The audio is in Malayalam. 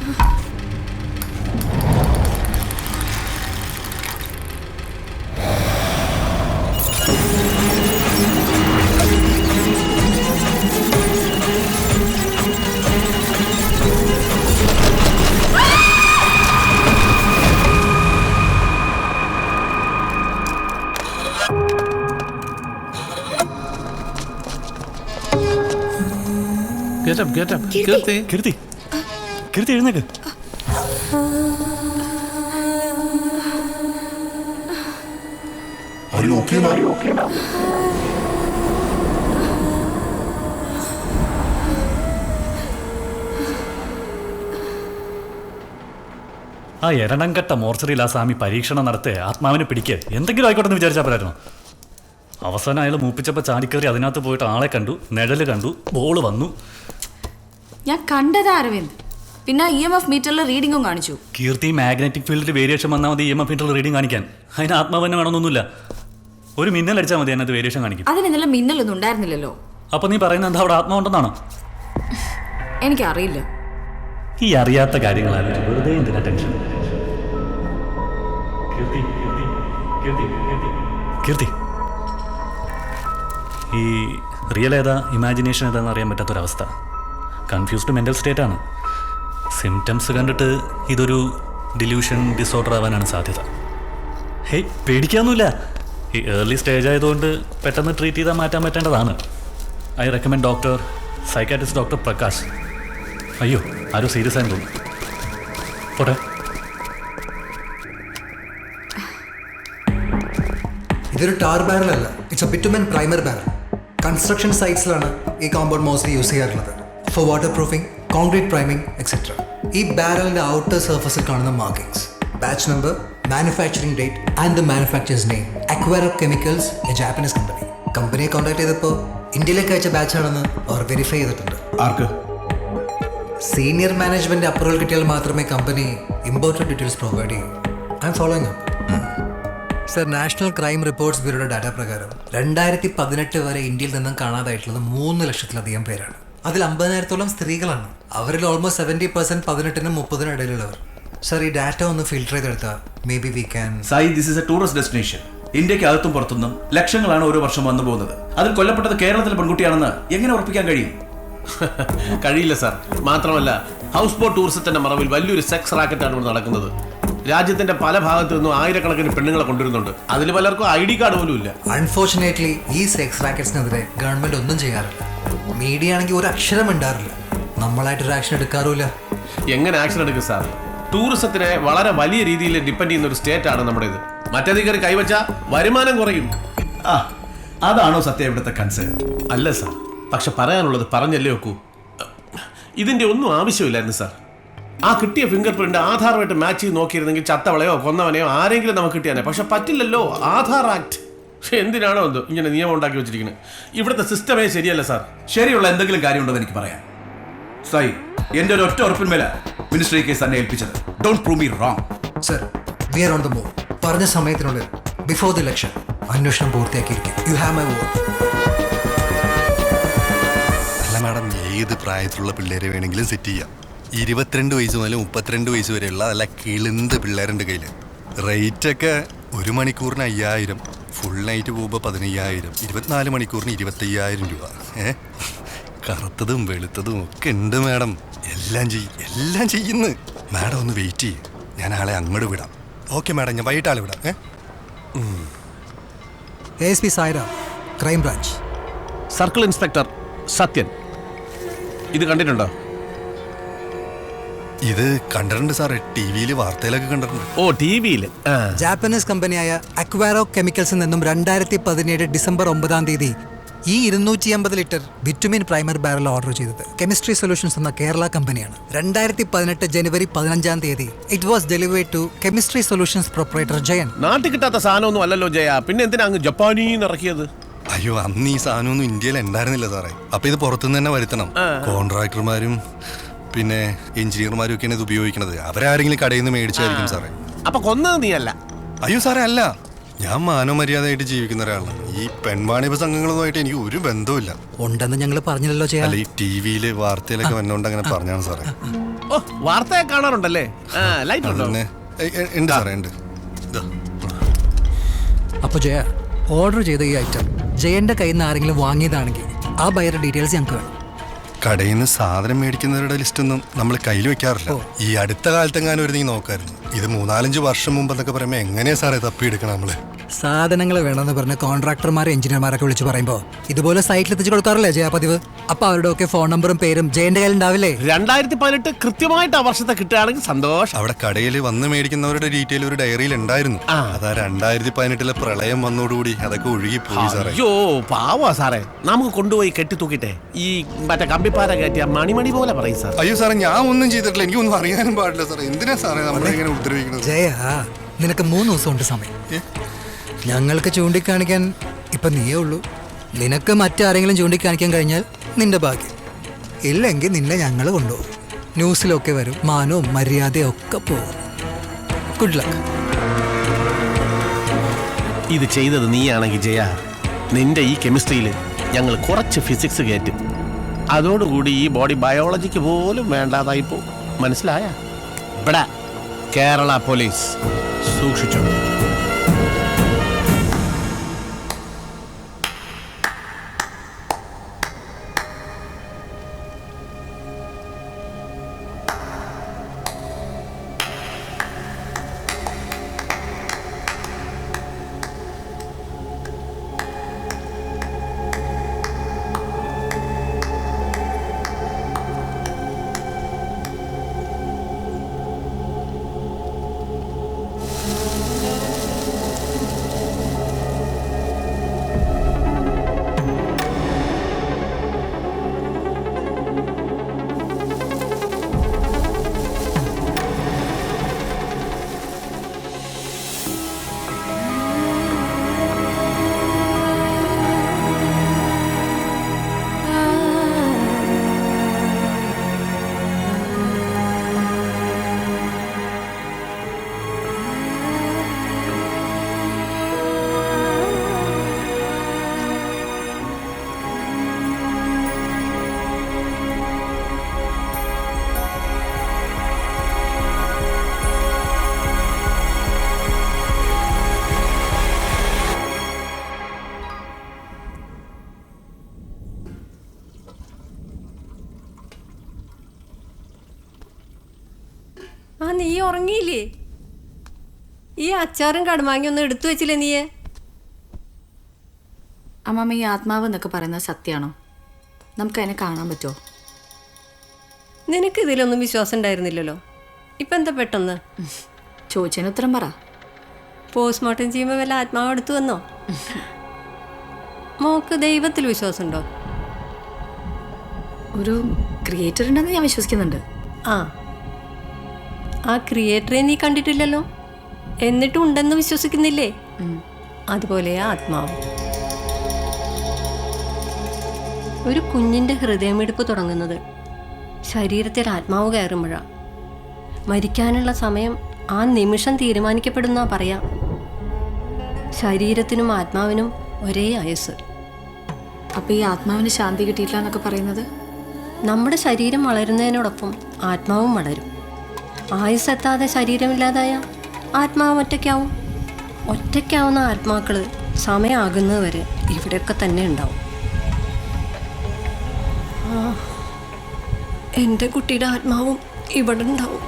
Get up. Kirti എഴുന്നേക്ക്. Are you okay now? ആ എരണം കെട്ട മോർച്ചറിയിൽ ആ സ്വാമി പരീക്ഷണം നടത്തി ആത്മാവിനെ പിടിക്കുക എന്തെങ്കിലും ആയിക്കോട്ടെ എന്ന് വിചാരിച്ചാൽ പോരായിരുന്നു. അവസാനം അയാൾ മൂപ്പിച്ചപ്പോൾ ചാടിക്കയറി അതിനകത്ത് പോയിട്ട് ആളെ കണ്ടു, നിഴല് കണ്ടു, ബോള് വന്നു. ഞാൻ കണ്ടതാ അരവിന്ദ്. പിന്നെ EMF മീറ്ററിൽ റീഡിങ്ങും കാണിച്ചു. കീർത്തി മാഗ്നറ്റിക് ഫീൽഡിൽ വേരിയേഷൻ വന്നാൽ മതി EMF മീറ്ററിൽ റീഡിങ് കാണിക്കാൻ. അതിന് ആത്മാവ് തന്നെ വേണമെന്നൊന്നുമില്ല. ഒരു മിന്നൽ അടിച്ചാൽ മതി അതിനകത്ത് വേരിയേഷൻ കാണിക്കും. അതിന് ഇന്നലെ മിന്നലൊന്നും ഉണ്ടായിരുന്നില്ലല്ലോ. അപ്പൊ നീ പറയുന്നത് എന്താ അവിടെ ആത്മാവുണ്ടെന്നാണോ? എനിക്കറിയില്ല. ഈ അറിയാത്ത കാര്യങ്ങളാണ് വെറുതെ എന്തിനാ ടെൻഷൻ? കീർത്തി ഈ റിയൽ ഏതാ ഇമാജിനേഷൻ ഏതാന്ന് അറിയാൻ പറ്റാത്തൊരവസ്ഥ. കൺഫ്യൂസ്ഡ് മെൻ്റൽ സ്റ്റേറ്റ് ആണ്. സിംറ്റംസ് കണ്ടിട്ട് ഇതൊരു ഡിലൂഷൻ ഡിസോർഡർ ആവാനാണ് സാധ്യത. ഹേയ് പേടിക്കാനൊന്നുമില്ല. ഈ ഏർലി സ്റ്റേജ് ആയതുകൊണ്ട് പെട്ടെന്ന് ട്രീറ്റ് ചെയ്താൽ മാറ്റാൻ പറ്റേണ്ടതാണ്. I recommend doctor psychiatrist doctor Prakash. അയ്യോ ആരോ സീരിയസ് ആയെന്ന് തോന്നുന്നു. പോട്ടെ. ഇതൊരു ടാർ ബാരൽ അല്ല, it's a bitumen primer barrel. Construction സൈറ്റ്സിലാണ് ഈ കോമ്പൗണ്ട് മോസ്റ്റ്ലി യൂസ് ചെയ്യാറുള്ളത് for water proofing, concrete priming etcetera. ഈ ബാരലിന്റെ ഔട്ടർ സർഫസിൽ കാണുന്ന markings, batch number, manufacturing date and the manufacturer's name. Aquaro chemicals, a Japanese company. കമ്പനിയെ കോൺടാക്ട് ചെയ്തപ്പോൾ ഇന്ത്യയിലേക്ക് അയച്ച ബാച്ചാണെന്ന് അവർ വെരിഫൈ ചെയ്തിട്ടുണ്ട്. ആർക്ക്? സീനിയർ മാനേജ്മെന്റ് അപ്രൂവൽ കിട്ടിയാൽ മാത്രമേ കമ്പനി ഇമ്പോർട്ടഡ് ഡീറ്റെയിൽസ് പ്രൊവൈഡ് ചെയ്യൂ. I'm following up. Sir, national crime reports ബ്യൂറോയുടെ ഡാറ്റ പ്രകാരം 2018 വരെ ഇന്ത്യയിൽ നിന്നും കാണാതായിട്ടുള്ളത് 3 ലക്ഷത്തിലധികം പേരാണ്. അതിൽ 50,000-ഓളം സ്ത്രീകളാണ്. അവരിൽ ഓൾമോസ്റ്റ് 70% 18-നും 30-നും ഇടയിലുള്ളവർ. സർ, ഈ ഡാറ്റ ഒന്ന് ഫിൽട്ടർ ചെയ്തെടുത്താൽ may be we can. Sai, this is A tourist destination. ഇന്ത്യക്ക് അകത്തും പുറത്തുനിന്നും ലക്ഷങ്ങളാണ് ഓരോ വർഷം വന്നു പോകുന്നത്. അതിൽ കൊല്ലപ്പെട്ടത് കേരളത്തിലെ പെൺകുട്ടിയാണെന്ന് എങ്ങനെ ഉറപ്പിക്കാൻ കഴിയും? കഴിയില്ല സാർ. മാത്രമല്ല, ഹൗസ് ബോട്ട് ടൂറിസത്തിന്റെ മറവിൽ വലിയൊരു സെക്സ് റാക്കറ്റാണ് ഇവിടെ നടക്കുന്നത്. രാജ്യത്തിന്റെ പല ഭാഗത്തു നിന്നും ആയിരക്കണക്കിന് പെണ്ണുങ്ങളെ കൊണ്ടുവരുന്നുണ്ട്. അതിൽ പലർക്കും ID കാർഡ് പോലും ഇല്ല. അൺഫോർച്ചുനേറ്റ്ലി ഈ സെക്സ് റാക്കറ്റ്സിനെതിരെ ഗവൺമെന്റ് ഒന്നും ചെയ്യാറില്ല. മീഡിയ ആണെങ്കിൽ ഒരു അക്ഷരം ഉണ്ടാറില്ല. നമ്മളായിട്ടൊരു ആക്ഷൻ എടുക്കാറുമില്ല. എങ്ങനെ ആക്ഷൻ എടുക്കും സാർ? ടൂറിസത്തിനെ വളരെ വലിയ രീതിയിൽ ഡിപ്പെൻഡ് ചെയ്യുന്ന ഒരു സ്റ്റേറ്റ് ആണ് നമ്മുടേത്. മറ്റേതിക്കറി കൈവച്ചാൽ വരുമാനം കുറയും. അതാണോ സത്യം ഇവിടുത്തെ കൺസേൺ? അല്ല സാർ, പക്ഷെ പറയാനുള്ളത് പറഞ്ഞല്ലേ വെക്കൂ. ഇതിന്റെ ഒന്നും ആവശ്യമില്ലായിരുന്നു സാർ. ആ കിട്ടിയ ഫിംഗർ പ്രിന്റ് ആധാറുമായിട്ട് മാച്ച് ചെയ്ത് നോക്കിയിരുന്നെങ്കിൽ ചത്തവളയോ കൊന്നവനെയോ ആരെങ്കിലും നമുക്ക് കിട്ടിയാനെ. പക്ഷെ പറ്റില്ലല്ലോ. ആധാർ ആക്ട് എന്തിനാണോ എന്തോ ഇങ്ങനെ നിയമം ഉണ്ടാക്കി വെച്ചിരിക്കുന്നത്. ഇവിടുത്തെ സിസ്റ്റമേ ശരിയല്ല സാർ. ശരിയുള്ള എന്തെങ്കിലും കാര്യമുണ്ടോ എനിക്ക് പറയാം. സായി, എന്റെ ഒരു ഒറ്റ ഉറപ്പിന്മേല മിനിസ്റ്ററി കേസ് തന്നെ ഏൽപ്പിച്ചത്. Don't prove me wrong. Sir, we are on the move. പറഞ്ഞ സമയത്തിനുള്ളിൽ ബിഫോർ ദി ഇലക്ഷൻ അന്വേഷണം പൂർത്തിയാക്കിയിരിക്കും. You have my vote. അല്ല മാഡം, ഏത് പ്രായത്തിലുള്ള പിള്ളേരെ വേണമെങ്കിലും സെറ്റ് ചെയ്യാം. 22 വയസ്സ് മുതൽ 32 വയസ്സ് വരെയുള്ള നല്ല കിളിന്ത് പിള്ളേരുണ്ട് കയ്യിൽ. റേറ്റൊക്കെ 1 മണിക്കൂറിന് 5,000, ഫുൾ നൈറ്റ് പോകുമ്പോൾ 15,000, 24 മണിക്കൂറിന് 25,000 രൂപ. കറുത്തതും വെളുത്തതും ഒക്കെ ഉണ്ട് മാഡം. എല്ലാം ചെയ്യുന്നു. മാഡം ഒന്ന് വെയിറ്റ് ചെയ്യും, ഞാൻ ആളെ അങ്ങോട്ട് വിടാം. ഓക്കെ മാഡം, ഞാൻ വൈകിട്ട് ആളെ വിടാം. ASP Sairam, crime branch. Circle inspector Sathyan. ഇത് കണ്ടിട്ടുണ്ടോ? ഇത് കണ്ടിട്ടുണ്ട് സാറേ, TV-യിൽ വാർത്തയിലൊക്കെ കണ്ടിട്ടുണ്ട്. ഓ, TV-യിൽ. ജാപ്പനീസ് കമ്പനിയായ അക്വാരോ കെമിക്കൽസിൽ നിന്നും 2017 ഡിസംബർ 9 ഈ 250 litre bitumen primer barrel order ചെയ്തത് കെമിസ്ട്രി സൊല്യൂഷൻസ് എന്ന കേരള കമ്പനിയാണ്. 2018 January 15 it was delivered to chemistry solutions proprietor Jayan. നാട്ടിൽ കിട്ടാത്ത സാധനമൊന്നും അല്ലല്ലോ ജയ. പിന്നെ എന്തിനാ അങ്ങ് ജപ്പാനീന്ന് ഇറക്കിയത്? അയ്യോ, അന്ന് ഈ സാധനമൊന്നും ഇന്ത്യയിൽ ഉണ്ടായിരുന്നില്ല സാറേ. അപ്പൊ ഇത് പുറത്തുനിന്ന് തന്നെ വരുത്തണം. കോൺട്രാക്ടർമാരും പിന്നെ എഞ്ചിനീയർമാരും ഒക്കെയാണ് ഇത് ഉപയോഗിക്കുന്നത്. അവരാരെങ്കിലും കടയിൽ നിന്ന് മേടിച്ചായിരിക്കും സാറേ. അപ്പൊ കൊന്നത് നീ അല്ല? അയ്യോ സാറേ, അല്ല. ഞാൻ മാനമര്യാദയായിട്ട് ജീവിക്കുന്ന ഒരാളാണ്. ഈ പെൺവാണിഭ സംഘങ്ങളുമായിട്ട് എനിക്ക് ഒരു ബന്ധവുമില്ല. ഉണ്ടെന്ന് ഞങ്ങൾ പറഞ്ഞില്ലല്ലോ ചെയ്യാൻ. അല്ല, ഈ ടി വിയില് വാർത്തയിലൊക്കെ വന്നോണ്ട് അങ്ങനെ പറഞ്ഞാണ് സാറേ. ഓ, വാർത്തയെ കാണാറുണ്ടല്ലേ? ലൈറ്റ് ഉണ്ടോ? പിന്നെ ഉണ്ട് സാറേ, ഉണ്ട്. ഇതാ. അപ്പോൾ ജയ, ഓർഡർ ചെയ്ത ഈ ഐറ്റം ജയന്റെ കയ്യിൽ നിന്ന് ആരെങ്കിലും വാങ്ങിയതാണെങ്കിൽ ആ ബയറുടെ ഡീറ്റെയിൽസ് ഞങ്ങൾക്ക് വേണം. കടയിൽ നിന്ന് സാധനം മേടിക്കുന്നവരുടെ ലിസ്റ്റൊന്നും നമ്മൾ കയ്യിൽ വെക്കാറില്ല. ഈ അടുത്ത കാലത്തെങ്ങാനും ഒരു നീ നോക്കായിരുന്നു. ഇത് 3-4 വർഷം മുമ്പ് എന്നൊക്കെ പറയുമ്പോൾ എങ്ങനെയാ സാറേ തപ്പിയെടുക്കണം നമ്മള്? സാധനങ്ങൾ വേണമെന്ന് പറഞ്ഞ കോൺട്രാക്ടർമാരെ എഞ്ചിനീയർമാരൊക്കെ വിളിച്ച് പറയുമ്പോൾ ഇതുപോലെ സൈറ്റിൽ എത്തിച്ച് കൊടുക്കാറില്ലേ ജയ പതിവ്? അപ്പൊ അവരുടെ ഒക്കെ ഫോൺ നമ്പറും പേരും ജയന്റെ കയ്യിൽ ഉണ്ടാവില്ലേ? 2018 കൃത്യമായിട്ട് ആ വർഷത്തെ കിട്ടുകയാണെങ്കിൽ സന്തോഷം. അവിടെ കടയിൽ വന്ന് മേടിക്കുന്നവരുടെ ഡീറ്റെയിൽ ഒരു ഡയറിയിൽ ഉണ്ടായിരുന്നു. അതാ 2018 പ്രളയം വന്നോടുകൂടി അതൊക്കെ ഒഴുകിപ്പോയി സാറേ. അയ്യോ പാവാ സാറേ, നമുക്ക് കൊണ്ടുപോയി കെട്ടിത്തൂക്കിട്ടെ ഈ മറ്റേ കമ്പിപ്പാര കയറ്റിയ മണിമണി പോലെ പറയും സാർ. അയ്യോ സാറേ, ഞാൻ ഒന്നും ചെയ്തിട്ടില്ല. എനിക്കൊന്നും അറിയാനും പാടില്ല സാറേ. എന്തിനാ സാറേ നമ്മളിങ്ങനെ ഉപദ്രവിക്കുന്നത്? ജയ, നിനക്ക് 3 ദിവസം ഉണ്ട് സമയം. ഞങ്ങൾക്ക് ചൂണ്ടിക്കാണിക്കാൻ ഇപ്പൊ നീയേ ഉള്ളൂ. നിനക്ക് മറ്റാരെങ്കിലും ചൂണ്ടിക്കാണിക്കാൻ കഴിഞ്ഞാൽ നിന്റെ ഭാഗ്യം. ഇല്ലെങ്കിൽ നിന്നെ ഞങ്ങൾ കൊണ്ടുപോകും. ന്യൂസിലൊക്കെ വരും, മാനവും മര്യാദയും ഒക്കെ പോകും. Good luck. ഇത് ചെയ്തത് നീയാണെങ്കിൽ ജയ, നിന്റെ ഈ കെമിസ്ട്രിയിൽ ഞങ്ങൾ കുറച്ച് ഫിസിക്സ് കയറ്റും. അതോടുകൂടി ഈ ബോഡി ബയോളജിക്ക് പോലും വേണ്ടാതായിപ്പോ. മനസ്സിലായ? ഇവിടെ കേരള പോലീസ് സൂക്ഷിച്ചു. ആ, നീ ഉറങ്ങിയില്ലേ? ഈ അച്ചാറും കടുമാങ്ങി ഒന്നും എടുത്തു വെച്ചില്ലേ നീയെ? അമ്മമ്മ, ഈ ആത്മാവ് എന്നൊക്കെ പറയുന്നത് സത്യമാണോ? നമുക്ക് അതിനെ കാണാൻ പറ്റുമോ? നിനക്ക് ഇതിലൊന്നും വിശ്വാസം ഉണ്ടായിരുന്നില്ലല്ലോ. ഇപ്പം എന്താ പെട്ടെന്ന്? ചോദിച്ചതിന് ഉത്തരം പറ. പോസ്റ്റ്മോർട്ടം ചെയ്യുമ്പോൾ വല്ല ആത്മാവ് എടുത്തു വന്നോ? മോക്ക് ദൈവത്തിൽ വിശ്വാസമുണ്ടോ? ഒരു ക്രിയേറ്റർ ഉണ്ടെന്ന് ഞാൻ വിശ്വസിക്കുന്നുണ്ട്. ആ ക്രിയേറ്ററെ നീ കണ്ടിട്ടില്ലല്ലോ, എന്നിട്ടും ഉണ്ടെന്ന് വിശ്വസിക്കുന്നില്ലേ? അതുപോലെയാ ആത്മാവ്. ഒരു കുഞ്ഞിൻ്റെ ഹൃദയമിടിപ്പ് തുടങ്ങുന്നത് ശരീരത്തിൽ ആത്മാവ് കയറുമ്പോഴാണ്. മരിക്കാനുള്ള സമയം ആ നിമിഷം തീരുമാനിക്കപ്പെടുന്ന പറയാം. ശരീരത്തിനും ആത്മാവിനും ഒരേ ആയുസ്. അപ്പോൾ ഈ ആത്മാവിന് ശാന്തി കിട്ടിയിട്ടില്ല എന്നൊക്കെ പറയുന്നത്? നമ്മുടെ ശരീരം വളരുന്നതിനോടൊപ്പം ആത്മാവും വളരും. ആയുസ് എത്താതെ ശരീരമില്ലാതായ ആത്മാവ് ഒറ്റയ്ക്കാവും. ഒറ്റയ്ക്കാവുന്ന ആത്മാക്കൾ സമയമാകുന്നതുവരെ ഇവിടെയൊക്കെ തന്നെ ഉണ്ടാവും. എൻ്റെ കുട്ടിയുടെ ആത്മാവും ഇവിടെ ഉണ്ടാവും.